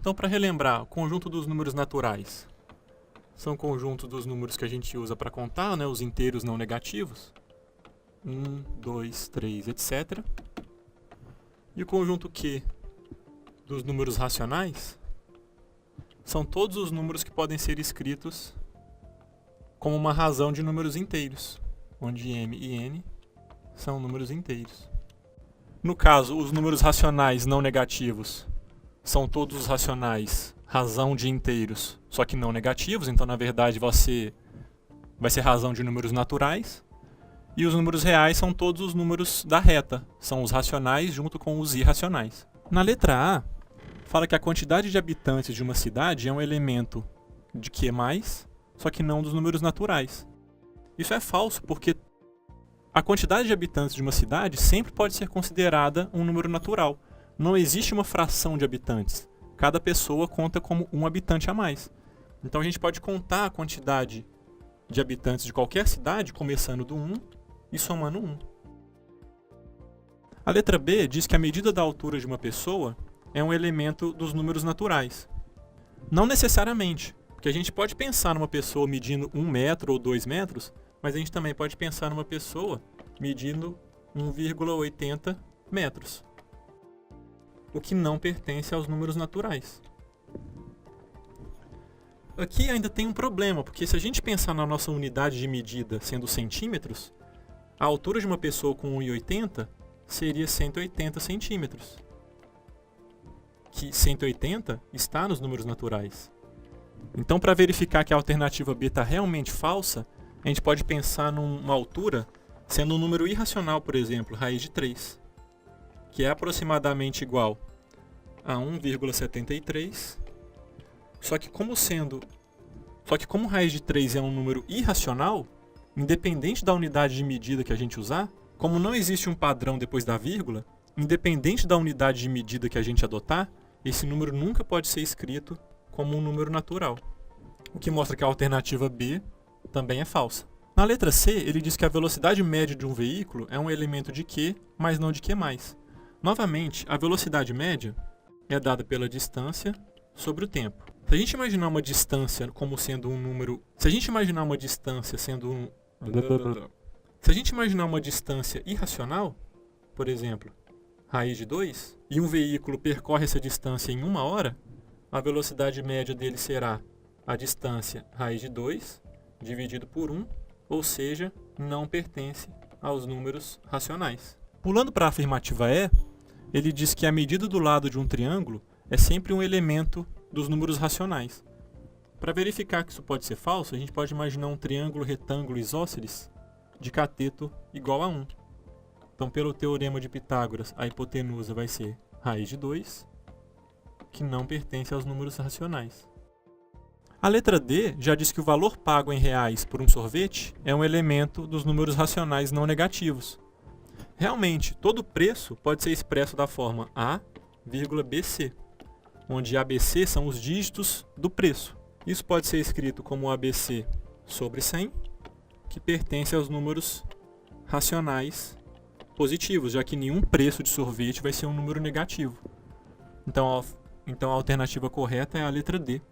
Então, para relembrar, o conjunto dos números naturais são conjuntos dos números que a gente usa para contar, né, os inteiros não negativos. 1, 2, 3, etc. E o conjunto Q dos números racionais são todos os números que podem ser escritos como uma razão de números inteiros, onde m e n são números inteiros. No caso, os números racionais não negativos são todos os racionais razão de inteiros, só que não negativos, então na verdade vai ser razão de números naturais. E os números reais são todos os números da reta, são os racionais junto com os irracionais. Na letra A, fala que a quantidade de habitantes de uma cidade é um elemento de Q+, só que não dos números naturais. Isso é falso, porque a quantidade de habitantes de uma cidade sempre pode ser considerada um número natural. Não existe uma fração de habitantes. Cada pessoa conta como um habitante a mais. Então a gente pode contar a quantidade de habitantes de qualquer cidade, começando do 1 e somando 1. A letra B diz que a medida da altura de uma pessoa é um elemento dos números naturais. Não necessariamente, porque a gente pode pensar numa pessoa medindo 1 metro ou 2 metros, mas a gente também pode pensar numa pessoa medindo 1,80 metros, o que não pertence aos números naturais. Aqui ainda tem um problema, porque se a gente pensar na nossa unidade de medida sendo centímetros, a altura de uma pessoa com 1,80 seria 180 centímetros. Que 180 está nos números naturais. Então, para verificar que a alternativa B está realmente falsa, a gente pode pensar numa altura sendo um número irracional, por exemplo, raiz de 3, que é aproximadamente igual a 1,73. Só que como raiz de 3 é um número irracional, independente da unidade de medida que a gente usar, como não existe um padrão depois da vírgula, independente da unidade de medida que a gente adotar, esse número nunca pode ser escrito como um número natural. O que mostra que a alternativa B também é falsa. Na letra C, ele diz que a velocidade média de um veículo é um elemento de Q, mas não de Q+. Novamente, a velocidade média é dada pela distância sobre o tempo. Se a gente imaginar uma distância como sendo um número... Se a gente imaginar uma distância irracional, por exemplo, raiz de 2, e um veículo percorre essa distância em 1 hora, a velocidade média dele será a distância raiz de 2 dividido por 1, ou seja, não pertence aos números racionais. Pulando para a afirmativa E, ele diz que a medida do lado de um triângulo é sempre um elemento dos números racionais. Para verificar que isso pode ser falso, a gente pode imaginar um triângulo retângulo isósceles de cateto igual a 1. Então, pelo teorema de Pitágoras, a hipotenusa vai ser raiz de 2, que não pertence aos números racionais. A letra D já diz que o valor pago em reais por um sorvete é um elemento dos números racionais não negativos. Realmente, todo preço pode ser expresso da forma A, BC, onde ABC são os dígitos do preço. Isso pode ser escrito como ABC sobre 100, que pertence aos números racionais positivos, já que nenhum preço de sorvete vai ser um número negativo. Então a alternativa correta é a letra D.